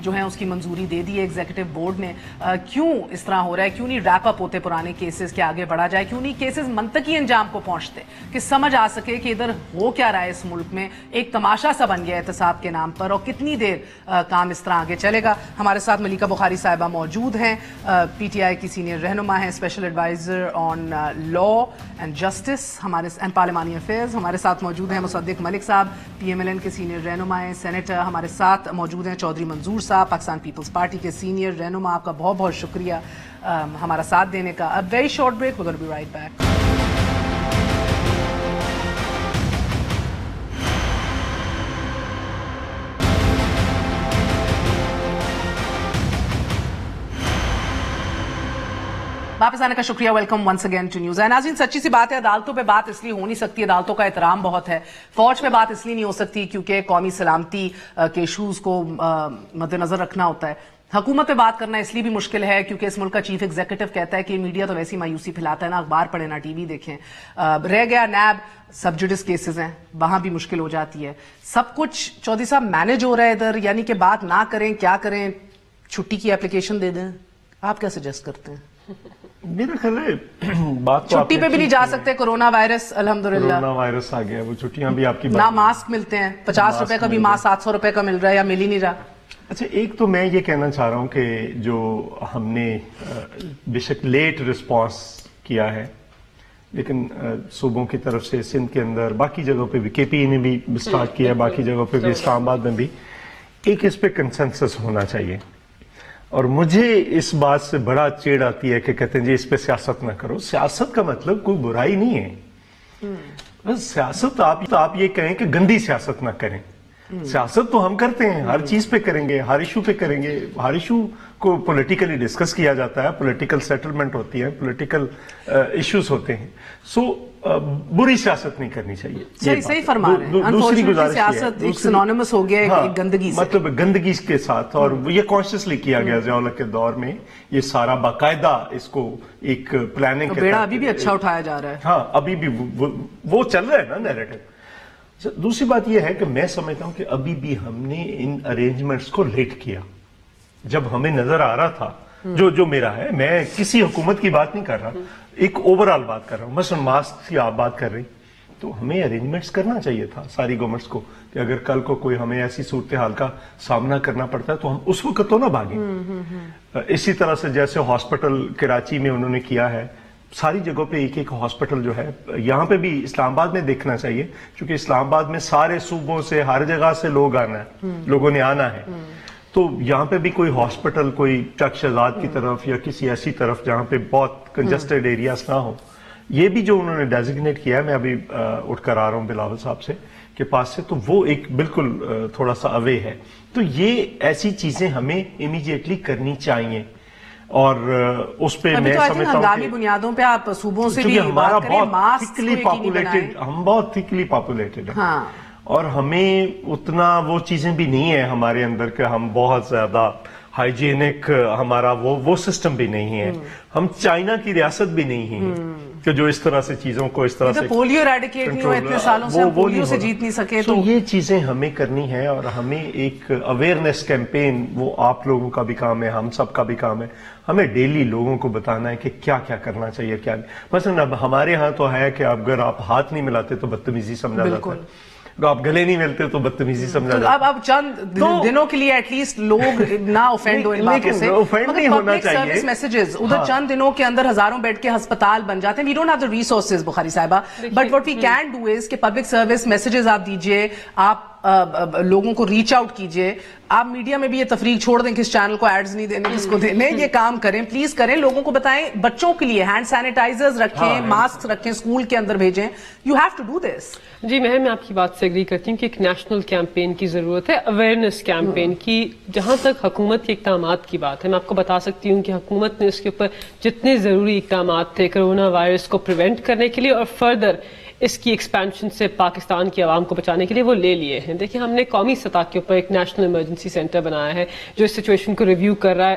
جو ہیں اس کی منظوری دے دی ہے ایگزیکٹو بورڈ نے. کیوں اس طرح ہو رہا ہے؟ کیوں نہیں ریپ اپ ہوتے پرانے کیسز کے آگے بڑھا جائے؟ کیوں نہیں کیسز منطقی انجام کو پہنچتے کہ سمجھ آ سکے کہ ادھر ہو کیا رہا ہے اس ملک میں؟ ایک تماشا سا بن گیا احتساب کے نام پر، اور کتنی دیر کام اس طرح آگے چلے گا؟ ہمارے ساتھ ملیکہ بخاری صاحبہ موجود ہیں، پی ٹی آئی کی سینئر رہنما ہیں، special adviser on law and justice and پارلیمانی افیئرز. ہمارے ساتھ موجود ہیں Musadik Malik sahab, P M L N کے سینئر رہنما ہیں، سینیٹر. ہمارے ساتھ موجود ہیں چودھری منظور صاحب، پاکستان پیپلز پارٹی کے سینئر رہنما. آپ کا بہت بہت شکریہ ہمارا ساتھ دینے کا. A very short break, we will be right back. واپس آنے کا شکریہ. Welcome once again to news. ناظرین، سچی سی بات ہے، عدالتوں پہ بات اس لیے ہو نہیں سکتی، عدالتوں کا احترام بہت ہے. فوج پہ بات اس لیے نہیں ہو سکتی کیونکہ قومی سلامتی کے ایشوز کو مد نظر رکھنا ہوتا ہے. حکومت پہ بات کرنا اس لیے بھی مشکل ہے کیونکہ اس ملک کا چیف ایگزیکٹو کہتا ہے کہ میڈیا تو ویسی مایوسی پھیلاتا ہے، نہ اخبار پڑھیں نہ ٹی وی دیکھیں. رہ گیا نیب، سب جوڈس کیسز ہیں، وہاں بھی مشکل ہو جاتی ہے. سب کچھ چودھری صاحب مینج ہو رہا ہے ادھر، یعنی کہ بات نہ کریں، کیا کریں؟ چھٹی کی اپلیکیشن دے دیں؟ آپ کیا سجیسٹ کرتے ہیں؟ میرا خیال ہے بات چھٹی پہ بھی نہیں جا سکتے، کورونا وائرس الحمدللہ کورونا وائرس آ گیا، وہ چھٹیاں بھی آپ کی نہ ماسک ملتے ہیں، 50 روپے کا بھی ماسک 700 روپے کا مل رہا ہے یا مل ہی نہیں رہا. اچھا، ایک تو میں یہ کہنا چاہ رہا ہوں کہ جو ہم نے بے شک لیٹ رسپانس کیا ہے، لیکن صوبوں کی طرف سے سندھ کے اندر، باقی جگہوں پہ بھی کے پی نے بھی سٹارٹ کیا ہے، باقی جگہوں پہ بھی، اسلام آباد میں بھی، ایک اس پہ کنسنسس ہونا چاہیے. اور مجھے اس بات سے بڑا چیڑ آتی ہے کہ کہتے ہیں جی اس پہ سیاست نہ کرو. سیاست کا مطلب کوئی برائی نہیں ہے، بس سیاست آپ یہ کہیں کہ گندی سیاست نہ کریں. سیاست تو ہم کرتے ہیں، ہر چیز پہ کریں گے، ہر ایشو پہ کریں گے. ہر ایشو کو پولیٹیکلی ڈسکس کیا جاتا ہے، پولیٹیکل سیٹلمنٹ ہوتی ہے، پولیٹیکل ایشوز ہوتے ہیں. سو بری سیاست نہیں کرنی چاہیے. صحیح فرما رہے ہیں. دوسری گزارش سیاست ایک سینونیمس ہو گیا گندگی سے، مطلب گندگی کے ساتھ، اور یہ کانشیسلی کیا گیا ضیاء الحق کے دور میں. یہ سارا باقاعدہ اس کو ایک پلاننگ، بیڑا ابھی بھی اچھا اٹھایا جا رہا ہے. ہاں، ابھی بھی وہ چل رہا ہے نا نیریٹو. دوسری بات یہ ہے کہ میں سمجھتا ہوں کہ ابھی بھی ہم نے ان ارینجمنٹس کو لیٹ کیا. جب ہمیں نظر آ رہا تھا، جو میرا ہے، میں کسی حکومت کی بات نہیں کر رہا، ایک اوورآل بات کر رہا ہوں. مثلا ماسک کی آپ بات کر رہی، تو ہمیں ارینجمنٹس کرنا چاہیے تھا ساری گورنمنٹس کو کہ اگر کل کو کوئی ہمیں ایسی صورتحال کا سامنا کرنا پڑتا ہے تو ہم اس وقت تو نہ بھاگیں. اسی طرح سے جیسے ہاسپٹل کراچی میں انہوں نے کیا ہے، ساری جگہوں پہ ایک ہاسپٹل جو ہے، یہاں پہ بھی اسلام آباد میں دیکھنا چاہیے، کیونکہ اسلام آباد میں سارے صوبوں سے، ہر جگہ سے لوگوں نے آنا ہے. تو یہاں پہ بھی کوئی ہاسپٹل، کوئی چک شہزاد کی طرف یا کسی ایسی طرف جہاں پہ بہت کنجسٹڈ ایریاز نہ ہو. یہ بھی جو انہوں نے ڈیزگنیٹ کیا ہے، میں ابھی اٹھ کر آ رہا ہوں بلاول صاحب سے کے پاس سے، تو وہ ایک بالکل تھوڑا سا اوے ہے. تو یہ ایسی چیزیں ہمیں امیڈیٹلی کرنی چاہیے. اور اس پہ میں سمجھتا ہوں ہنگامی بنیادوں پہ آپ صوبوں سے بھی بات کریں، ماسک ہم بہت تھکلی پاپولیٹڈ ہیں، اور ہمیں اتنا وہ چیزیں بھی نہیں ہیں ہمارے اندر کہ ہم بہت زیادہ ہائیجینک، ہمارا وہ سسٹم بھی نہیں ہے. ہم چائنا کی ریاست بھی نہیں ہیں کہ جو اس طرح سے چیزوں کو اس طرح سے پولیو ایریڈیکیٹ نہیں ہوا اتنے سالوں سے، پولیو سے جیت نہیں سکے. تو یہ چیزیں ہمیں کرنی ہے، اور ہمیں ایک اویئرنیس کیمپین، وہ آپ لوگوں کا بھی کام ہے، ہم سب کا بھی کام ہے. ہمیں ڈیلی لوگوں کو بتانا ہے کہ کیا کیا کرنا چاہیے، کیا نہیں. مثلا اب ہمارے ہاں تو ہے کہ اگر آپ ہاتھ نہیں ملاتے تو بدتمیزی سمجھا جاتا ہے، اگر آپ گلے نہیں ملتے تو بدتمیزی سمجھا جاتا ہے. اب چند دنوں کے لیے ایٹ لیسٹ لوگ نہ اوفینڈ ہو ان باتوں سے، نہیں ہونا چاہیے. سروس میسیجز ادھر چند دنوں کے اندر ہزاروں بیڈ کے ہسپتال بن جاتے ہیں. We don't have the resources Bukhari صاحبہ، but what we can do is کہ پبلک سروس میسیجز آپ دیجئے، آپ لوگوں کو ریچ آؤٹ کیجئے. آپ میڈیا میں بھی یہ تفریق چھوڑ دیں، کس چینل کو ایڈز نہیں دینے، کس کو دینے، یہ کام کریں پلیز کریں. لوگوں کو بتائیں، بچوں کے لیے ہینڈ سینیٹائزرز رکھیں، ماسک رکھیں، اسکول کے اندر بھیجیں. You have to do this. جی میں آپ کی بات سے ایگری کرتی ہوں کہ ایک نیشنل کیمپین کی ضرورت ہے، اویئرنیس کیمپین کی. جہاں تک حکومت کے اقدامات کی بات ہے، میں آپ کو بتا سکتی ہوں کہ حکومت نے اس کے اوپر جتنے ضروری اقدامات تھے کرونا وائرس کو پریونٹ کرنے کے لیے اور فردر اس کی ایکسپینشن سے پاکستان کی عوام کو بچانے کے لیے وہ لے لیے ہیں. دیکھیں، ہم نے قومی سطح کے اوپر ایک نیشنل ایمرجنسی سینٹر بنایا ہے جو اس سچویشن کو ریویو کر رہا ہے.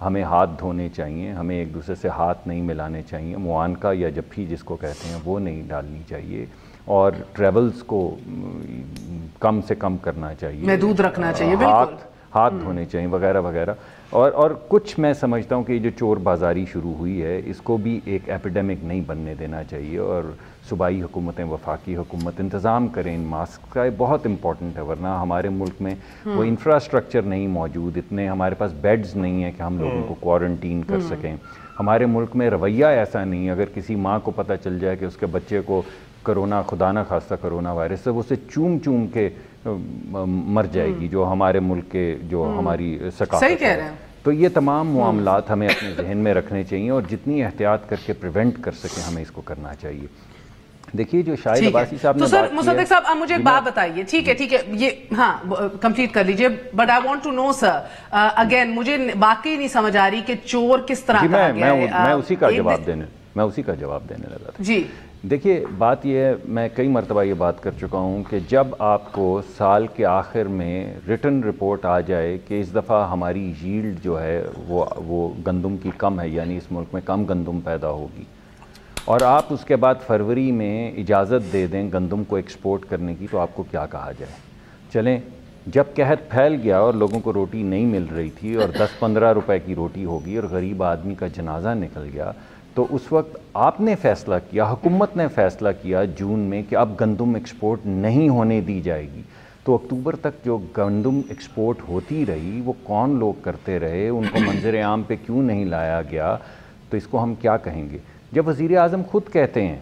ہمیں ہاتھ دھونے چاہیے, ہمیں ایک دوسرے سے ہاتھ نہیں ملانے چاہیے, معانقہ یا جفی جس کو کہتے ہیں وہ نہیں ڈالنی چاہیے, اور ٹریولز کو کم سے کم کرنا چاہیے, محدود رکھنا چاہیے, ہاتھ دھونے چاہیے وغیرہ وغیرہ. اور کچھ میں سمجھتا ہوں کہ یہ جو چور بازاری شروع ہوئی ہے اس کو بھی ایک ایپیڈیمک نہیں بننے دینا چاہیے, اور صوبائی حکومتیں, وفاقی حکومت انتظام کریں ان ماسک کا, یہ بہت امپورٹنٹ ہے. ورنہ ہمارے ملک میں وہ انفراسٹرکچر نہیں موجود, اتنے ہمارے پاس بیڈز نہیں ہیں کہ ہم لوگوں کو کوارنٹین کر سکیں. ہمارے ملک میں رویہ ایسا نہیں ہے, اگر کسی ماں کو پتہ چل جائے کہ اس کے بچے کو کرونا, خدا نہ خواستہ کرونا وائرس سے, وہ اسے چوم چوم کے مر جائے گی, جو ہمارے ملک کے جو ہماری ثقافت ہے. تو یہ تمام معاملات ہمیں اپنے ذہن میں رکھنے چاہیے, اور جتنی احتیاط کر کے پریونٹ کر سکیں ہمیں اس کو کرنا چاہیے. دیکھیے جو شاہد عباسی صاحب نے تو سر مصدق صاحب آپ مجھے ایک بات بتائیے, ٹھیک ہے یہ ہاں کمپلیٹ کر لیجئے, but I want to know sir again, مجھے باقی نہیں سمجھ آ رہی کہ چور کس طرح کا گیا ہے. میں اسی کا جواب دینے لگا تھا. جی دیکھیے بات یہ ہے, میں کئی مرتبہ یہ بات کر چکا ہوں کہ جب آپ کو سال کے آخر میں ریٹن رپورٹ آ جائے کہ اس دفعہ ہماری ییلڈ جو ہے وہ گندم کی کم ہے, یعنی اس ملک میں کم گندم پیدا ہوگی, اور آپ اس کے بعد فروری میں اجازت دے دیں گندم کو ایکسپورٹ کرنے کی, تو آپ کو کیا کہا جائے. چلیں, جب قحط پھیل گیا اور لوگوں کو روٹی نہیں مل رہی تھی, اور 10-15 روپے کی روٹی ہوگی, اور غریب آدمی کا جنازہ نکل گیا, تو اس وقت آپ نے فیصلہ کیا, حکومت نے فیصلہ کیا جون میں کہ اب گندم ایکسپورٹ نہیں ہونے دی جائے گی. تو اکتوبر تک جو گندم ایکسپورٹ ہوتی رہی وہ کون لوگ کرتے رہے, ان کو منظر عام پہ کیوں نہیں لایا گیا. تو اس کو ہم کیا کہیں گے جب وزیر اعظم خود کہتے ہیں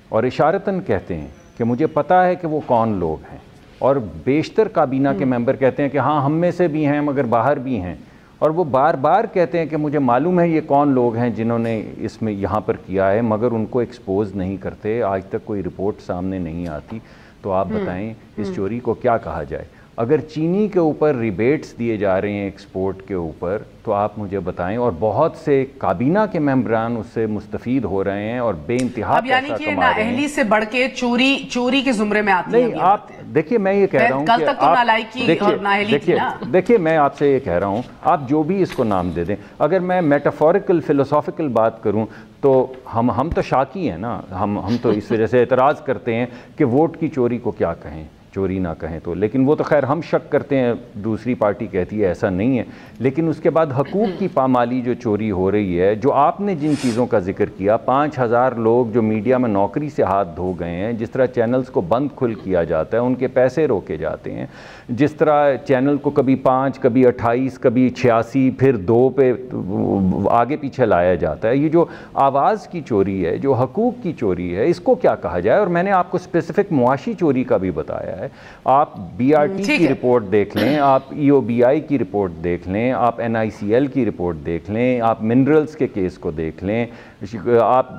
اور اشارتاً کہتے ہیں کہ مجھے پتہ ہے کہ وہ کون لوگ ہیں, اور بیشتر کابینہ کے ممبر کہتے ہیں کہ ہاں ہم میں سے بھی ہیں مگر باہر بھی ہیں, اور وہ بار بار کہتے ہیں کہ مجھے معلوم ہے یہ کون لوگ ہیں جنہوں نے اس میں یہاں پر کیا ہے, مگر ان کو ایکسپوز نہیں کرتے, آج تک کوئی رپورٹ سامنے نہیں آتی. تو آپ بتائیں اس چوری کو کیا کہا جائے. اگر چینی کے اوپر ریبیٹس دیے جا رہے ہیں ایکسپورٹ کے اوپر, تو آپ مجھے بتائیں, اور بہت سے کابینہ کے ممبران اس سے مستفید ہو رہے ہیں اور بے انتہا پیسہ کما رہے ہیں. اب یعنی کہ نااہلی سے بڑھ کے چوری کے زمرے میں آتی ہے. نہیں, آپ دیکھیے, میں یہ کہہ رہا ہوں کل تک تو نالائکی اور نااہلی تھی نا. دیکھیے میں آپ سے یہ کہہ رہا ہوں, آپ جو بھی اس کو نام دے دیں, اگر میں میٹافوریکل فلسافیکل بات کروں تو ہم تو شاکی ہیں نا, ہم تو اس وجہ سے اعتراض کرتے ہیں کہ ووٹ کی چوری کو کیا کہیں, چوری نہ کہیں تو. لیکن وہ تو خیر ہم شک کرتے ہیں, دوسری پارٹی کہتی ہے ایسا نہیں ہے. لیکن اس کے بعد حقوق کی پامالی جو چوری ہو رہی ہے, جو آپ نے جن چیزوں کا ذکر کیا, 5000 لوگ جو میڈیا میں نوکری سے ہاتھ دھو گئے ہیں, جس طرح چینلز کو بند کھل کیا جاتا ہے, ان کے پیسے روکے جاتے ہیں, جس طرح چینل کو کبھی 5, کبھی 28, کبھی 86, پھر 2 پہ آگے پیچھے لایا جاتا ہے. یہ جو آواز کی چوری ہے, جو حقوق کی چوری ہے, اس کو کیا کہا جائے. اور میں نے آپ کو اسپیسیفک معاشی چوری کا بھی بتایا ہے. آپ بی آر ٹی کی رپورٹ دیکھ لیں, آپ ای او بی آئی کی رپورٹ دیکھ لیں, آپ این آئی سی ایل کی رپورٹ دیکھ لیں, آپ منرلز کے کیس کو دیکھ لیں, آپ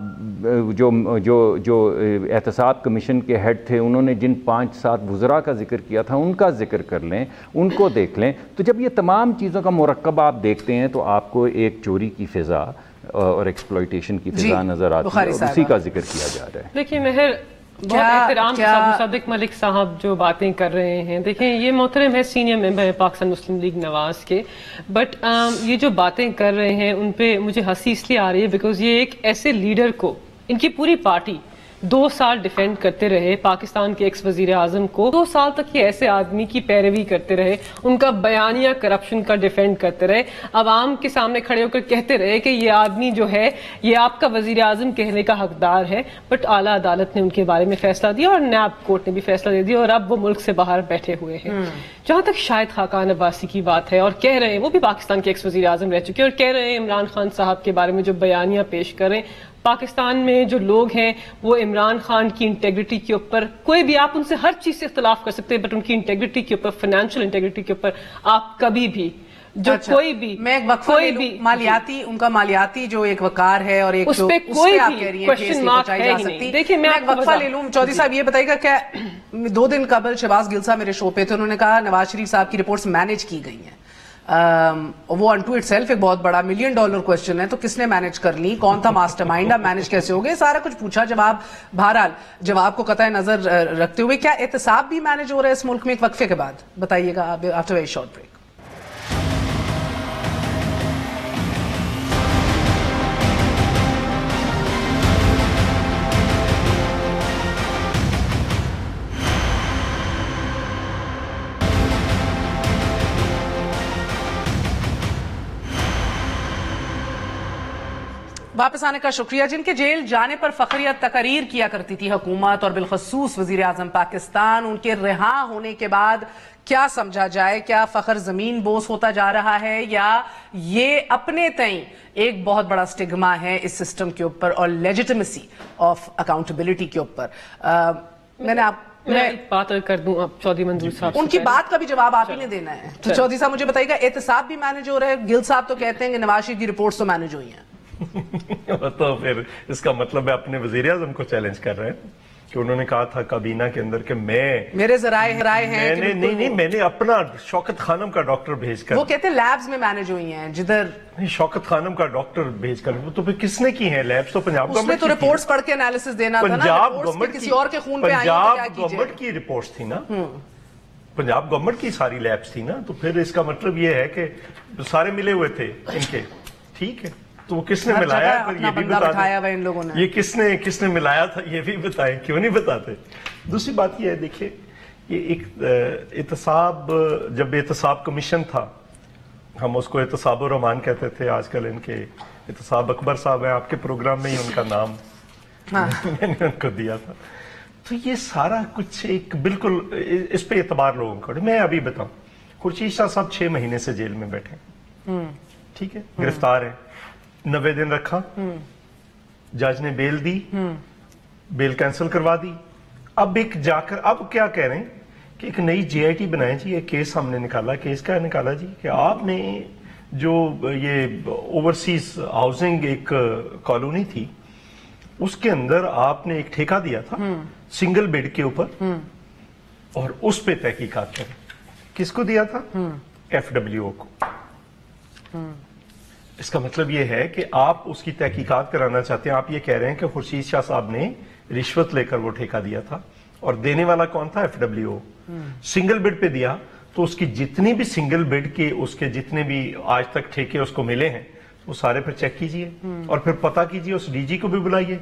جو احتساب کمیشن کے ہیڈ تھے انہوں نے جن 5-7 وزراء کا ذکر کیا تھا ان کا ذکر کر لیں, ان کو دیکھ لیں. تو جب یہ تمام چیزوں کا مرکب آپ دیکھتے ہیں تو آپ کو ایک چوری کی فضا اور ایکسپلائٹیشن کی فضا نظر آتی ہے, اور اسی کا ذکر کیا جا رہا ہے. دیکھیے مہر, بہت احترام مصدق ملک صاحب جو باتیں کر رہے ہیں, دیکھیں یہ محترم ہے, سینئر ممبر ہے پاکستان مسلم لیگ نواز کے, بٹ یہ جو باتیں کر رہے ہیں ان پہ مجھے ہنسی اس لیے آ رہی ہے بیکاز یہ ایک ایسے لیڈر کو, ان کی پوری پارٹی 2 سال ڈیفینڈ کرتے رہے, پاکستان کے ایکس وزیر اعظم کو 2 سال تک یہ ایسے آدمی کی پیروی کرتے رہے, ان کا بیانیہ کرپشن کا ڈیفینڈ کرتے رہے, عوام کے سامنے کھڑے ہو کر کہتے رہے کہ یہ آدمی جو ہے یہ آپ کا وزیر اعظم کہنے کا حقدار ہے. بٹ اعلیٰ عدالت نے ان کے بارے میں فیصلہ دیا اور نیب کورٹ نے بھی فیصلہ دے دیا, اور اب وہ ملک سے باہر بیٹھے ہوئے ہیں. جہاں تک شاہد خاقان عباسی کی بات ہے, اور کہہ رہے ہیں وہ بھی پاکستان کے ایکس وزیر اعظم رہ چکے, اور کہہ رہے ہیں عمران خان صاحب کے بارے میں جو بیانیہ پیش کر رہے ہیں, پاکستان میں جو لوگ ہیں وہ عمران خان کی انٹیگریٹی کے اوپر, کوئی بھی آپ ان سے ہر چیز سے اختلاف کر سکتے ہیں, بٹ ان کی انٹیگریٹی کے اوپر, فائنینشیل انٹیگریٹی کے اوپر آپ کبھی بھی جو کوئی بھی مالیاتی, ان کا مالیاتی جو ایک وقار ہے اور ایک اس پہ کوئی بھی کوشچن مارک ہے ہی نہیں. دیکھیں میں ایک وقفہ لے لوں. چودھری صاحب یہ بتائیے گا کیا 2 دن قبل شہباز گل صاحب میرے شو پہ تھے, انہوں نے کہا نواز شریف صاحب کی رپورٹس مینج کی گئی ہیں. وہ ان ٹو اٹ سیلف ایک بہت بڑا $1 ملین کوسچن ہے, تو کس نے مینج کر لی, کون تھا ماسٹر مائنڈ, اب مینج کیسے ہو گئے, سارا کچھ پوچھا. جواب بہرحال جواب کو قطع نظر رکھتے ہوئے کیا احتساب بھی مینج ہو رہا ہے اس ملک میں؟ ایک وقفے کے بعد بتائیے گا آفٹر ویری شارٹ بریک. واپس آنے کا شکریہ. جن کے جیل جانے پر فخریت تقریر کیا کرتی تھی حکومت اور بالخصوص وزیر اعظم پاکستان، ان کے رہا ہونے کے بعد کیا سمجھا جائے؟ کیا فخر زمین بوس ہوتا جا رہا ہے یا یہ اپنے تئیں ایک بہت بڑا سٹگما ہے اس سسٹم کے اوپر اور لیجیٹمیسی آف اکاؤنٹیبلٹی کے اوپر؟ میں بات کر دوں آپ چودھری منظور صاحب، ان کی بات کا بھی جواب آپ ہی نے دینا ہے. تو چودھری صاحب مجھے بتائیے گا احتساب بھی مینج ہو رہا ہے؟ گل صاحب تو کہتے ہیں کہ نواز شریف کی رپورٹس تو مینج ہوئی ہیں. تو پھر اس کا مطلب ہے اپنے وزیر اعظم کو چیلنج کر رہے ہیں کہ انہوں نے کہا تھا کابینہ کے اندر کہ میرے ذرائع ہیں نہیں میں نے اپنا شوکت خانم کا ڈاکٹر بھیج کر، وہ کہتے ہیں لیبز میں مینج ہوئی ہیں جدھر نہیں، شوکت خانم کا ڈاکٹر بھیج کر. تو پھر کس نے کی ہیں لیبز؟ تو پنجاب گورنمنٹ، اس میں تو رپورٹس پڑھ کے انالیسس دینا تھا نا. پنجاب گورنمنٹ کسی اور کے خون پہ آئی تو کیا کیجئے؟ گورنمنٹ کی رپورٹس تھی نا، پنجاب گورنمنٹ کی ساری لیبز تھی نا. تو پھر اس کا مطلب یہ ہے کہ سارے ملے ہوئے تھے ان کے. ٹھیک ہے، تو وہ کس نے ملایا؟ یہ بھی بتایا ان لوگوں نے. یہ کس نے ملایا تھا یہ بھی بتائیں، کیوں نہیں بتاتے؟ دوسری بات یہ ہے، دیکھیے یہ ایک احتساب، جب احتساب کمیشن تھا ہم اس کو احتساب الرحمان کہتے تھے. آج کل ان کے احتساب اکبر صاحب ہیں، آپ کے پروگرام میں ہی ان کا نام میں نے ان کو دیا تھا. تو یہ سارا کچھ ایک بالکل اس پہ اعتبار لوگوں کو. میں ابھی بتاؤں، خورشید شاہ صاحب 6 مہینے سے جیل میں بیٹھے، ٹھیک ہے، گرفتار ہیں. 90 دن رکھا، جج نے بیل دی، بیل کینسل کروا دی. اب اب کیا کہہ رہے ہیں کہ ایک نئی جے آئی ٹی بنائیں جی. ایک کیس ہم نے نکالا. کیس کیا نکالا جی؟ کہ آپ نے جو یہ اوورسیز ہاؤسنگ ایک کالونی تھی اس کے اندر آپ نے ایک ٹھیکہ دیا تھا سنگل بیڈ کے اوپر، اور اس پہ تحقیقات کریں. کس کو دیا تھا؟ FWO کو. اس کا مطلب یہ ہے کہ آپ اس کی تحقیقات کرانا چاہتے ہیں. آپ یہ کہہ رہے ہیں کہ خورشید شاہ صاحب نے رشوت لے کر وہ ٹھیکہ دیا تھا، اور دینے والا کون تھا؟ FWO. سنگل بیڈ پہ دیا تو اس کی جتنی بھی سنگل بیڈ کے اس کے جتنے بھی آج تک ٹھیکے اس کو ملے ہیں وہ سارے پھر چیک کیجئے اور پھر پتا کیجئے. اس ڈی جی کو بھی بلائیے.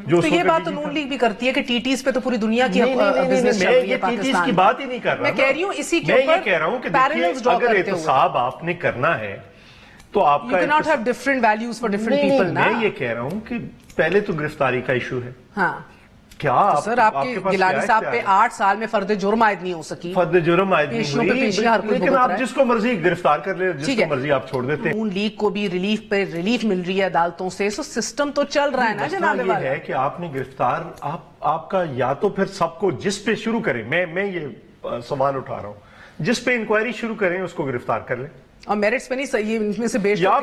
تو یہ بات تو نون لیگ بھی کرتی ہے کہ ٹی ٹیز پہ تو پوری دنیا کی بزنس چل رہی ہے پاکستان. میں ٹی ٹیز کی بات ہی نہیں کر رہا. میں کہہ رہی ہوں اسی کے اوپر میں یہ کہہ رہا ہوں کہ دیکھیے اگر احتساب آپ نے کرنا ہے تو آپ کا You cannot have different values for different people نا. میں یہ کہہ رہا ہوں کہ پہلے تو گرفتاری کا ایشو ہے. ہاں کیا سر آپ کے گیلانی صاحب پہ 8 سال میں فرد جرم عائد نہیں ہو سکی. فرد جرم عائد نہیں ہوئی، لیکن آپ جس کو مرضی گرفتار کر لیں، جس کو مرضی آپ چھوڑ دیتے ہیں. نون لیگ کو بھی ریلیف مل رہی ہے عدالتوں سے. سو سسٹم تو چل رہا ہے نا جناب. یہ ہے کہ آپ نے گرفتار آپ کا یا تو پھر سب کو جس پہ شروع کریں، میں یہ سوال اٹھا رہا ہوں، جس پہ انکوائری شروع کریں اس کو گرفتار کر لیں. اور میرٹس پہ نہیں، یہ ان میں سے بیش یا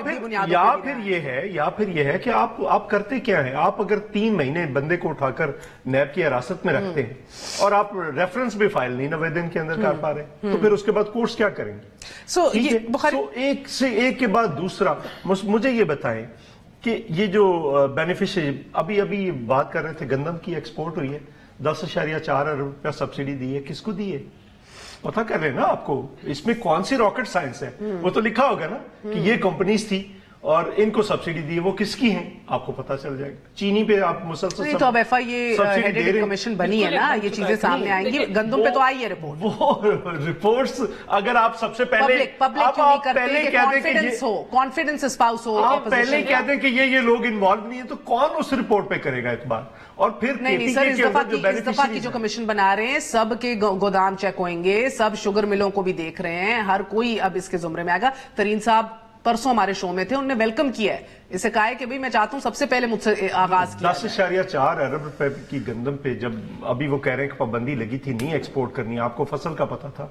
پھر یہ ہے کہ آپ کرتے کیا ہیں؟ آپ اگر 3 مہینے بندے کو اٹھا کر نیب کی حراست میں رکھتے ہیں اور آپ ریفرنس بھی فائل نہیں 90 دن کے اندر کر پا رہے تو پھر اس کے بعد کورس کیا کریں گے؟ ایک سے ایک کے بعد دوسرا. مجھے یہ بتائیں کہ یہ جو بینیفیشری ابھی بات کر رہے تھے، گندم کی ایکسپورٹ ہوئی ہے، 10.4 ارب روپیہ سبسڈی دی ہے. کس کو دی ہے؟ پتا کر رہے ہیں نا آپ کو اس میں کون سی راکٹ سائنس ہے؟ وہ تو لکھا ہوگا نا کہ یہ کمپنیز تھی اور ان کو سبسڈی دی. وہ کس کی ہیں آپ کو پتا چل جائے گا. چینی پہ آپ مسلسل تو اب ایف آئی یہ کمیشن بنی ہے نا، یہ چیزیں سامنے آئیں گی. گندم پہ تو آئی ہے رپورٹ. وہ رپورٹس اگر آپ سب سے پہلے کانفیڈنس اسپاؤس ہو، آپ پہلے کہتے ہیں کہ یہ لوگ انوالو نہیں ہیں، تو کون اس رپورٹ پہ کرے گا اعتبار؟ اور پھر نہیں سر، اس دفعہ کی جو کمیشن بنا رہے ہیں سب کے گودام چیک ہوئیں گے، سب شوگر ملوں کو بھی دیکھ رہے ہیں، ہر کوئی اب اس کے زمرے میں آئے گا. ترین صاحب پرسوں ہمارے شو میں تھے، انہوں نے ویلکم کیا ہے اسے، کہا ہے کہ بھئی میں چاہتا ہوں سب سے پہلے مجھ سے آغاز کیا. 10.4 ارب روپے کی گندم پہ جب ابھی وہ کہہ رہے ہیں کہ پابندی لگی تھی نہیں ایکسپورٹ کرنی، آپ کو فصل کا پتا تھا،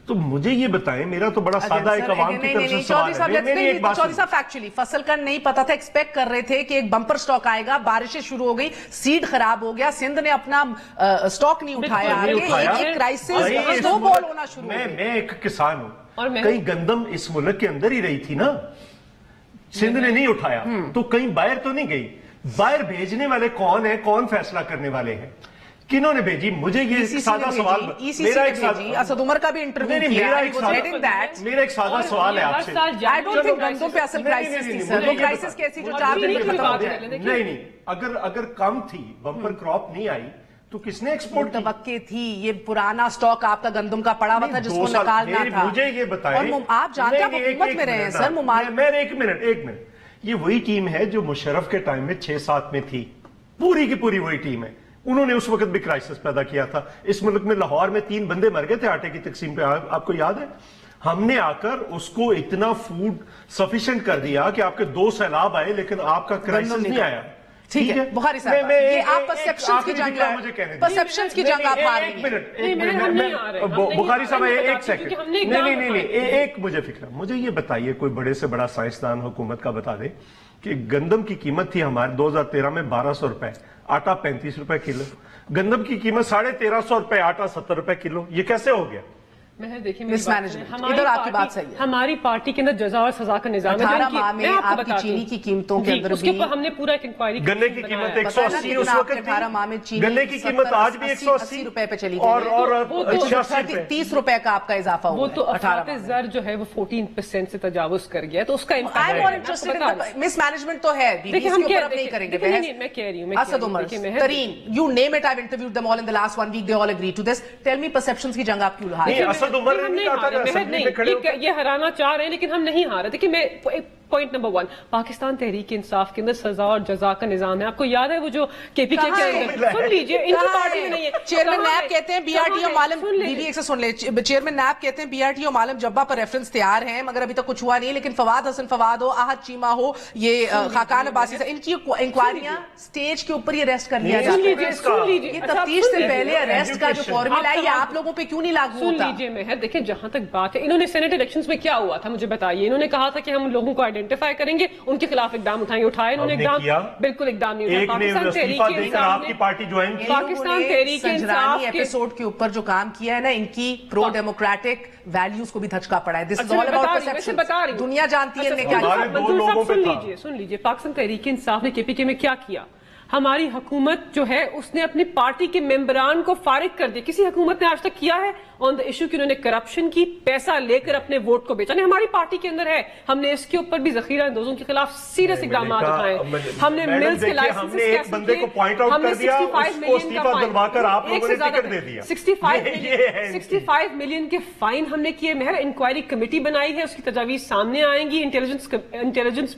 تو مجھے یہ بتائیں، میرا تو بڑا سادہ ایک عوام کی طرف سے سوال ہے. چودھری صاحب ایکچولی فصل کا نہیں پتا تھا، ایکسپیکٹ کر رہے تھے کہ ایک بمپر سٹاک آئے گا، بارشیں شروع ہو گئی، سیڈ خراب ہو گیا، سندھ نے اپنا سٹاک نہیں اٹھایا، ایک کرائسس دو بال ہونا شروع ہو گئی. میں ایک کسان ہوں، کئی گندم اس ملک کے اندر ہی رہی تھی نا، سندھ نے نہیں اٹھایا تو کہیں باہر تو نہیں گئی. باہر بھیجنے والے کون ہیں؟ کون فیصلہ کرنے والے ہیں؟ کنہوں نے بھیجی؟ مجھے یہ سادہ سوال، میرا ایک اسد عمر کا بھی انٹرویو کیا، میرا ایک سادہ سوال ہے آپ سے. I don't think گندوں پہ اصل کرائسس تھی سر، وہ کرائسس کیسی جو 4 دن میں ختم ہو گئی. نہیں، اگر کم تھی، بمپر کراپ نہیں آئی تو کس نے ایکسپورٹ کی؟ توقع تھی، یہ پرانا سٹاک آپ کا گندم کا پڑا ہوا تھا جس کو نکالنا تھا. مجھے یہ بتائیں، اور آپ جانتے ہیں آپ حکومت میں رہے ہیں سر. میں ایک منٹ یہ وہی ٹیم ہے جو مشرف کے ٹائم میں 6-7 میں تھی، پوری کی پوری وہی ٹیم ہے. انہوں نے اس وقت بھی کرائسس پیدا کیا تھا. اس ملک میں لاہور میں 3 بندے مر گئے تھے آٹے کی تقسیم پہ، آپ کو یاد ہے؟ ہم نے آ کر اس کو اتنا فوڈ سفیشینٹ کر دیا کہ آپ کے 2 سیلاب آئے لیکن آپ کا کرائسس نہیں آیا. ٹھیک ہے بخاری صاحب، یہ آپ پرسپشنز کی جنگ آپ ہار رہی ہیں. بخاری صاحب ایک سیکنڈ، نہیں ایک مجھے فکر ہے. مجھے یہ بتائیے کوئی بڑے سے بڑا سائنسدان حکومت کا بتا دے کہ گندم کی قیمت تھی ہمارے 2013 میں 1200 روپے، آٹا 35 روپے کلو. گندم کی قیمت 1350 روپے، آٹا 70 روپے کلو. یہ کیسے ہو گیا؟ ادھر آپ کی بات صحیح ہے. ہماری پارٹی کے اندر جزا اور سزا کا نظام ہے. 18 ماہ میں آپ کی چینی کی قیمتوں کے اندر اس کے اوپر ہم نے پورا ایک انکوائری. گنے کی قیمت 180 اس وقت تھی، 18 ماہ میں چینی گنے کی قیمت آج بھی 180 روپے پہ چلی اور گئی، 86 30 روپے کا آپ کا اضافہ ہوا. وہ تو افراط زر جو ہے وہ 14% سے تجاوز کر گیا، تو اس کا امپیکٹ مس مینجمنٹ تو ہے. دیکھیں ہم نہیں کریں گے. میں کہہ رہی ہوں اسد عمر، ترین، you name it, I've interviewed them all in the last 1 week, they all agree to this. Tell me perceptions کی جنگ آپ کیوں ہار رہے ہیں؟ اسد عمر نے کہا نہیں، یہ ہرانا چاہ رہے ہیں لیکن ہم نہیں ہار رہے. دیکھیں میں پوائنٹ نمبر 1، پاکستان تحریک انصاف کے اندر سزا اور جزا کا نظام ہے. آپ کو یاد ہے وہ جو کے پی کے اندر، سن لیجئے، ان کی پارٹی میں نہیں ہے. چیئرمین نیب کہتے ہیں بی آر ٹی او معلم، ایک سے سن لیں، چیئرمین نیب کہتے ہیں بی آر ٹی او معلم جبہ پر ریفرنس تیار ہیں مگر ابھی تک کچھ ہوا نہیں. لیکن فواد حسن فواد ہو، احد چیمہ ہو، یہ خاقان عباسی سے، ان کی انکوائریاں سٹیج کے اوپر ہی اریسٹ کر لیا جاتا ہے. یہ تفتیش سے پہلے اریسٹ کا جو فارمولا ہے یہ آپ لوگوں پہ کیوں نہیں لاگو ہوتا؟ سن لیجئے مہر، دیکھیں جہاں تک بات ہے، انہوں نے سینیٹ الیکشنز میں کیا ہوا تھا مجھے بتائیے. انہوں نے کہا تھا کہ ہم لوگوں کو آئیڈینٹیفائی کریں گے، ان کے خلاف اقدام اٹھائیں گے. اٹھائے انہوں نے اقدام؟ بالکل اقدام نہیں اٹھائے. پاکستان تحریک انصاف نے پاکستان تحریک انصاف کے ایپیسوڈ کے اوپر جو کام کیا ہے نا، ان کی پرو ڈیموکریٹک ویلیوز کو بھی دھچکا پڑا ہے. دس از آل اباؤٹ پرسپشن. دنیا جانتی ہے کیا. سن لیجیے، پاکستان تحریک انصاف نے کے پی کے میں کیا کیا. ہماری حکومت جو ہے اس نے اپنی پارٹی کے ممبران کو فارغ کر دیا. کسی حکومت نے آج تک کیا ہے آن دا ایشو کہ انہوں نے کرپشن کی، پیسہ لے کر اپنے ووٹ کو بیچا؟ نہیں، ہماری پارٹی کے اندر ہے. ہم نے اس کے اوپر بھی ذخیرہ اندوزوں کے خلاف سیریس اقدامات اٹھائے. ہم نے ملز کے لائسنس ایک بندے کو پوائنٹ آؤٹ کر دیا، اس کو استعفیٰ دلوا کر آپ لوگوں نے ٹکٹ دے دیا. 65 ملین کے فائن ہم نے کیے. مہر انکوائری کمیٹی بنائی ہے، اس کی تجاویز سامنے آئیں گی. انٹیلیجنس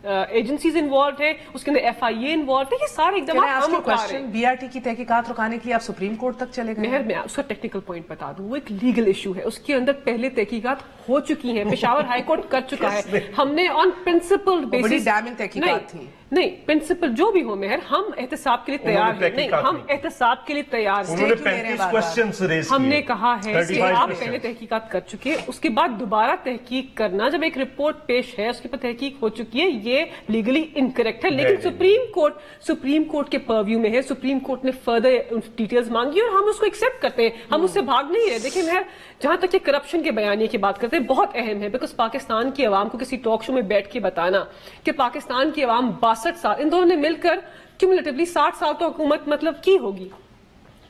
ایجنسیز انوالوڈ ہیں، اس کے اندر ایف آئی اے انوالوڈ ہے. یہ سارے اقدامات ہم اٹھا رہے ہیں. بی آر ٹی کی تحقیقات رکانے کے لیے آپ سپریم کورٹ تک چلے گئے. مہر میں اس کا ٹیکنیکل پوائنٹ بتا دوں، وہ ایک لیگل ایشو ہے. اس کے اندر پہلے تحقیقات ہو چکی ہیں، پشاور ہائی کورٹ کر چکا ہے. ہم نے آن پرنسپل بیسس تحقیقات تھی. نہیں، پرنسپل جو بھی ہو مہر، ہم احتساب کے لیے تیار ہیں. نہیں، ہم احتساب کے لیے تیار ہیں. ہم نے کہا ہے کہ آپ پہلے تحقیقات کر چکے، اس کے بعد دوبارہ تحقیق کرنا. جب ایک رپورٹ پیش ہے، اس کے اوپر تحقیق ہو چکی ہے، یہ لیگلی انکریکٹ ہے. لیکن سپریم کورٹ کے پرویو میں ہے. سپریم کورٹ نے فردر ڈیٹیلز مانگی اور ہم اس کو ایکسپٹ کرتے ہیں. ہم اس سے بھاگ نہیں رہے. دیکھیں مہر، جہاں تک یہ کرپشن کے بیانیے کی بات کرتے ہیں، بہت اہم ہے. بیکاز پاکستان کی عوام کو کسی ٹاک شو میں بیٹھ کے بتانا کہ پاکستان کی عوام 62 سال، ان دونوں نے مل کر کیومولیٹیولی 60 سال تو حکومت مطلب کی ہوگی.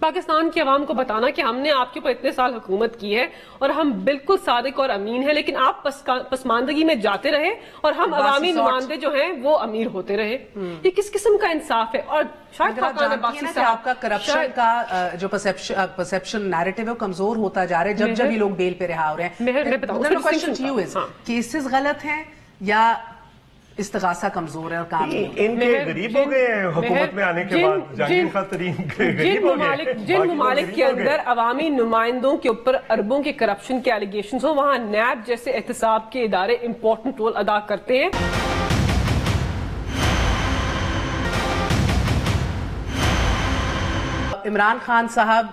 پاکستان کی عوام کو بتانا کہ ہم نے آپ کے اوپر اتنے سال حکومت کی ہے اور ہم بالکل صادق اور امین ہیں، لیکن آپ پسماندگی میں جاتے رہے اور ہم عوامی نمائندے جو ہیں وہ امیر ہوتے رہے. یہ کس قسم کا انصاف ہے؟ اور شاید آپ کا کرپشن کا جو پرسپشن نیریٹو ہے وہ کمزور ہوتا جا رہا ہے جب یہ لوگ بیل پہ رہا ہو رہے ہیں. میں بتاؤں کیسز غلط ہیں یا استغاثہ کمزور ہے اور کام ان کے غریب ہو گئے ہیں حکومت میں آنے کے بعد؟ جہانگیر خان ترین غریب ہو گئے. جن ممالک کے اندر عوامی نمائندوں کے اوپر اربوں کے کرپشن کے ایلیگیشنز ہوں، وہاں نیب جیسے احتساب کے ادارے امپورٹنٹ رول ادا کرتے ہیں. عمران خان صاحب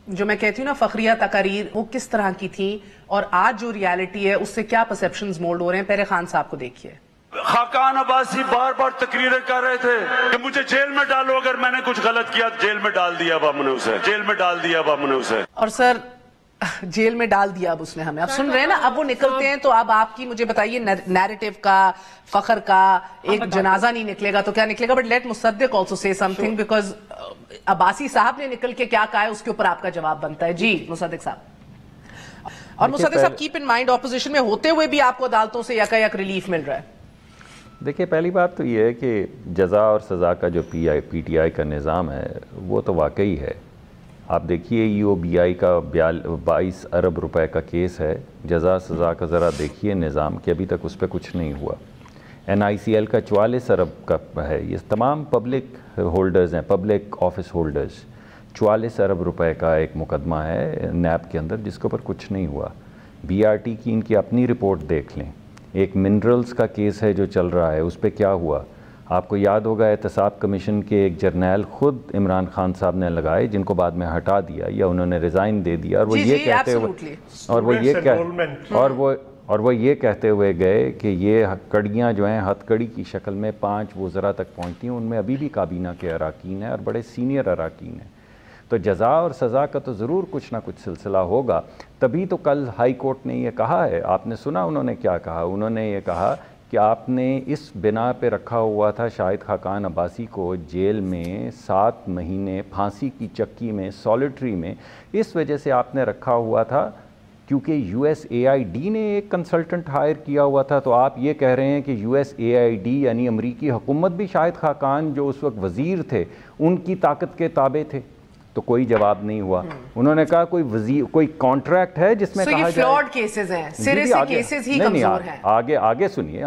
جو میں کہتی ہوں نا فخریہ تقاریر، وہ کس طرح کی تھی اور آج جو ریالٹی ہے اس سے کیا پرسپشنز مولڈ ہو رہے ہیں؟ پہلے خان صاحب کو دیکھیے. خاقان عباسی بار بار تقریریں کر رہے تھے کہ مجھے جیل میں ڈالو، اگر میں نے کچھ غلط کیا جیل میں ڈال دیا اب ہم نے اسے، جیل میں ڈال دیا اب ہم نے اسے. اور سر جیل میں ڈال دیا اب اس نے ہمیں. اب سن رہے ہیں نا، اب وہ نکلتے ہیں تو اب آپ کی مجھے بتائیے نیریٹو کا، فخر کا ایک جنازہ نہیں نکلے گا تو کیا نکلے گا؟ But let Musadiq also say some thing, because Abbasi صاحب نے نکل کے کیا کہا ہے اس کے اوپر آپ کا جواب بنتا ہے. جی مصدق صاحب. اور مصدق صاحب کیپ ان مائنڈ اپوزیشن میں ہوتے ہوئے بھی آپ کو عدالتوں سے یکا یک ریلیف مل رہا ہے. دیکھیں پہلی بات تو یہ ہے کہ جزا اور سزا کا جو پی ٹی آئی کا نظام ہے وہ تو واقعی ہے. آپ دیکھیے ای او بی آئی کا 22 ارب روپے کا کیس ہے. جزا سزا کا ذرا دیکھیے نظام کہ ابھی تک اس پہ کچھ نہیں ہوا. NICL کا 44 ارب کا ہے. یہ تمام پبلک ہولڈرز ہیں, پبلک آفس ہولڈرز. 44 ارب روپے کا ایک مقدمہ ہے نیب کے اندر جس کے اوپر کچھ نہیں ہوا. BRT کی ان کی اپنی رپورٹ دیکھ لیں. ایک منرلز کا کیس ہے جو چل رہا ہے, اس پہ کیا ہوا آپ کو یاد ہوگا. احتساب کمیشن کے ایک جرنیل خود عمران خان صاحب نے لگائے, جن کو بعد میں ہٹا دیا یا انہوں نے ریزائن دے دیا, اور وہ یہ کہتے ہوئے اور وہ یہ کہتے ہوئے گئے کہ یہ کڑیاں جو ہیں ہتھ کڑی کی شکل میں 5 وزراء تک پہنچتی ہیں, ان میں ابھی بھی کابینہ کے اراکین ہیں اور بڑے سینئر اراکین ہیں. تو جزا اور سزا کا تو ضرور کچھ نہ کچھ سلسلہ ہوگا. تبھی تو کل ہائی کورٹ نے یہ کہا ہے, آپ نے سنا انہوں نے کیا کہا. انہوں نے یہ کہا کہ آپ نے اس بنا پہ رکھا ہوا تھا شاہد خاقان عباسی کو جیل میں 7 مہینے پھانسی کی چکی میں سولیٹری میں, اس وجہ سے آپ نے رکھا ہوا تھا کیونکہ USAID نے ایک کنسلٹنٹ ہائر کیا ہوا تھا. تو آپ یہ کہہ رہے ہیں کہ USAID یعنی امریکی حکومت بھی شاہد خاقان جو اس وقت وزیر تھے ان کی طاقت کے تابع تھے. تو کوئی جواب نہیں ہوا. انہوں نے کہا کوئی کانٹریکٹ ہے جس میں کہا جائے فلاڈ کیسز ہیں, سرے سے کیسز ہی کمزور ہیں. آگے سنیے.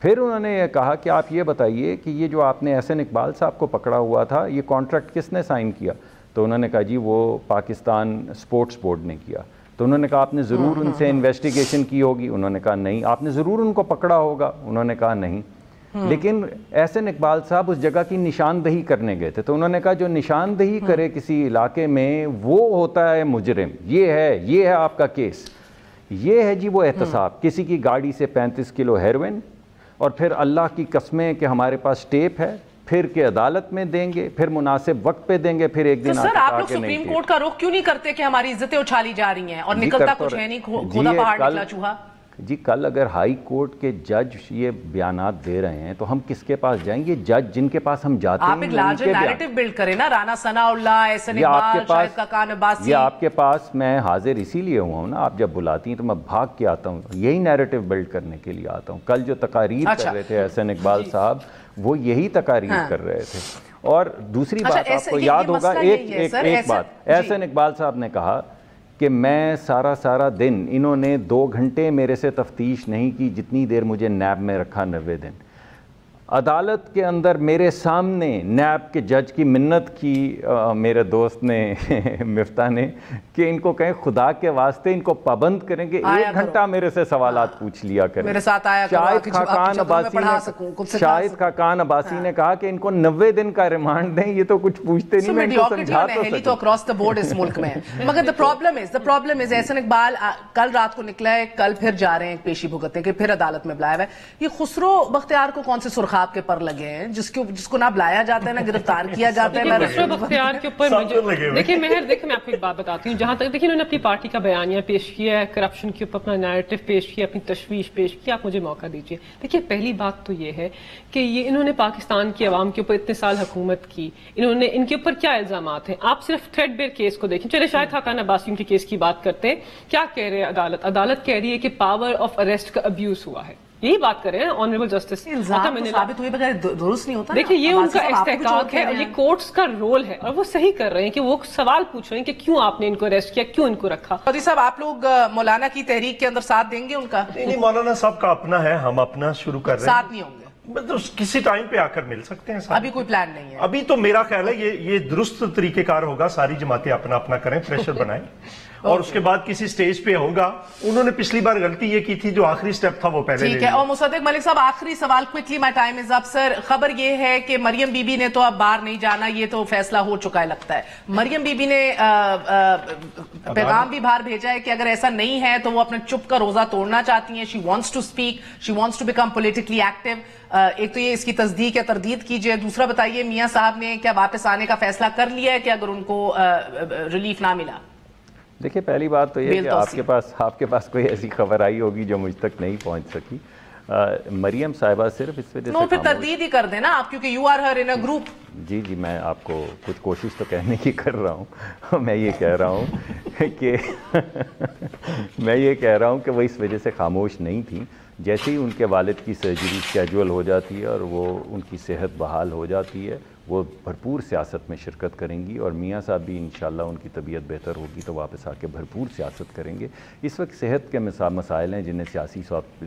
پھر انہوں نے یہ کہا کہ آپ یہ بتائیے کہ یہ جو آپ نے احسن اقبال صاحب کو پکڑا ہوا تھا, یہ کانٹریکٹ کس نے سائن کیا؟ تو انہوں نے کہا جی وہ پاکستان اسپورٹس بورڈ نے کیا. تو انہوں نے کہا آپ نے ضرور ان سے انویسٹیگیشن کی ہوگی. انہوں نے کہا نہیں. آپ نے ضرور ان کو پکڑا ہوگا. انہوں نے کہا نہیں. لیکن احسن اقبال صاحب اس جگہ کی نشاندہی کرنے گئے تھے. تو انہوں نے کہا جو نشاندہی کرے کسی علاقے میں وہ ہوتا ہے مجرم. یہ ہے آپ کا کیس. یہ ہے جی وہ احتساب. کسی کی گاڑی سے 35 کلو ہیروئن, اور پھر اللہ کی قسمیں کہ ہمارے پاس ٹیپ ہے, پھر کہ عدالت میں دیں گے, پھر مناسب وقت پہ دیں گے, پھر ایک دن سر آپ لوگ سپریم کورٹ کا رخ کیوں نہیں کرتے کہ ہماری عزتیں اچھالی جا رہی ہیں اور نکلتا کچھ ہے نہیں, کھودا پہاڑ نکلا چوہا. جی کل اگر ہائی کورٹ کے جج یہ بیانات دے رہے ہیں تو ہم کس کے پاس جائیں گے؟ جج جن کے پاس ہم جاتے ہیں آپ ایک لارجر نیریٹو بلڈ کریں نا, رانا ثناء اللہ, احسن اقبال, شاہد خاقان عباسی. یہ آپ کے پاس میں حاضر اسی لیے ہوا ہوں نا, آپ جب بلاتی ہیں تو میں بھاگ کے آتا ہوں, یہی نیریٹو بلڈ کرنے کے لیے آتا ہوں. کل جو تقاریر کر رہے تھے احسن اقبال صاحب, وہ یہی تقاریر کر رہے تھے. اور دوسری بات آپ کو یاد ہوگا, ایک بات احسن اقبال صاحب نے کہا کہ میں سارا دن, انہوں نے 2 گھنٹے میرے سے تفتیش نہیں کی جتنی دیر مجھے نیب میں رکھا 90 دن. عدالت کے اندر میرے سامنے نیب کے جج کی منت کی میرے دوست نے مفتاح نے کہ ان کو کہیں خدا کے واسطے ان کو پابند کریں گے, 1 گھنٹہ میرے سے سوالات پوچھ لیا کریں. میرے ساتھ آیا شاہد خاقان عباسی نے کہا کہ ان کو 90 دن کا ریمانڈ دیں, یہ تو کچھ پوچھتے نہیں, میں ان کو سمجھا تو اکراس دا بورڈ اس ملک میں. مگر the problem is Ahsan Iqbal کل رات کو نکلا ہے, کل پھر جا رہے ہیں پیشی بھگتنے کے, پھر عدالت میں بلایا ہوا ہے. یہ خسرو بختیار کو کون سے سرخاب کے پر لگے ہیں جس کو نہ بلایا جاتا ہے نہ گرفتار کیا جاتا ہے. خسرو بختیار کے اوپر دیکھیں مہر, میں آپ کو ایک بات بتاتی ہوں. جہاں تک دیکھیں انہوں نے اپنی پارٹی کا بیانیہ پیش کیا ہے, کرپشن کے اوپر اپنا نیریٹو پیش کیا, اپنی تشویش پیش کی. آپ مجھے موقع دیجیے. دیکھیے پہلی بات تو یہ ہے کہ یہ انہوں نے پاکستان کی عوام کے اوپر اتنے سال حکومت کی, انہوں نے ان کے اوپر کیا الزامات ہیں. آپ صرف تھریڈ بیئر کیس کو دیکھیں. چلے شاہد خاقان عباسی ان کے کیس کی بات کرتے ہیں. کیا کہہ رہے ہیں عدالت کہہ رہی ہے کہ پاور آف اریسٹ کا ابیوز ہوا ہے. یہی بات کر رہے ہیں آنریبل جسٹس. ثابت ہوئے بغیر درست نہیں ہوتا. دیکھیے یہ ان کا استحقاق ہے اور یہ کورٹس کا رول ہے, اور وہ صحیح کر رہے ہیں کہ وہ سوال پوچھ رہے ہیں کہ کیوں آپ نے ان کو اریسٹ کیا, کیوں ان کو رکھا. قاضی صاحب آپ لوگ مولانا کی تحریک کے اندر ساتھ دیں گے ان کا؟ نہیں, مولانا صاحب کا اپنا ہے, ہم اپنا شروع کر رہے ہیں. ساتھ نہیں ہوں گے, کسی ٹائم پہ آ کر مل سکتے ہیں. ابھی کوئی پلان نہیں ہے. ابھی تو میرا خیال ہے یہ درست طریقہ کار ہوگا, ساری جماعتیں اپنا اپنا کریں, پریشر بنائیں, اور اس کے بعد کسی سٹیج پہ ہوگا. انہوں نے پچھلی بار غلطی یہ کی تھی, جو آخری سٹیپ تھا وہ پہلے. ٹھیک ہے. اور مصدق ملک صاحب آخری سوال کوئکلی, مائی ٹائم از اپ. سر خبر یہ ہے کہ مریم بی بی نے تو اب باہر نہیں جانا, یہ تو فیصلہ ہو چکا ہے لگتا ہے. مریم بی بی نے پیغام بھی باہر بھیجا ہے کہ اگر ایسا نہیں ہے تو وہ اپنے چپ کا روزہ توڑنا چاہتی ہیں. She wants to speak, she wants to become politically active. ایک تو یہ اس کی تصدیق یا تردید کیجئے. دوسرا بتائیے میاں صاحب نے کیا واپس آنے کا فیصلہ کر لیا ہے کہ اگر ان کو ریلیف نہ ملا؟ دیکھیں پہلی بات تو یہ کہ آپ کے پاس کوئی ایسی خبر آئی ہوگی جو مجھ تک نہیں پہنچ سکی. مریم صاحبہ صرف اس وجہ سے پھر تردید ہی کر دینا آپ, کیونکہ you are here in a group. جی میں آپ کو کچھ کوشش تو کہنے کی کر رہا ہوں. میں یہ کہہ رہا ہوں کہ وہ اس وجہ سے خاموش نہیں تھیں. جیسے ہی ان کے والد کی سرجری اسکیجول ہو جاتی ہے اور وہ ان کی صحت بحال ہو جاتی ہے, وہ بھرپور سیاست میں شرکت کریں گی، اور میاں صاحب بھی انشاءاللہ ان کی طبیعت بہتر ہوگی تو واپس آ کے بھرپور سیاست کریں گے۔ اس وقت صحت کے مسائل ہیں جنہیں سیاسی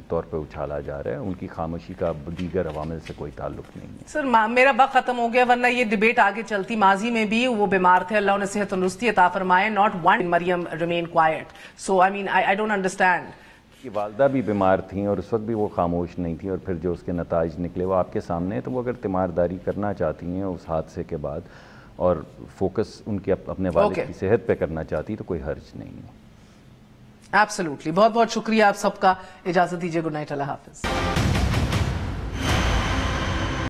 طور پہ اچھالا جا رہا ہے، ان کی خاموشی کا دیگر عوامل سے کوئی تعلق نہیں ہے۔ سر میرا وقت ختم ہو گیا، ورنہ یہ ڈیبیٹ آگے چلتی۔ ماضی میں بھی وہ بیمار تھے، اللہ انہیں صحت تندرستی عطا فرمائے، not one Maryam remain quiet. So I mean I don't understand. کی والدہ بھی بیمار تھیں اور اس وقت بھی وہ خاموش نہیں تھیں، اور پھر جو اس کے نتائج نکلے وہ آپ کے سامنے ہیں۔ تو وہ اگر تیمارداری کرنا چاہتی ہیں اس حادثے کے بعد اور فوکس ان کے اپنے والد کی صحت پہ کرنا چاہتی تو کوئی حرج نہیں ہے۔ ایبسلیوٹلی، بہت بہت شکریہ آپ سب کا، اجازت دیجیے، گڈ نائٹ، اللہ حافظ۔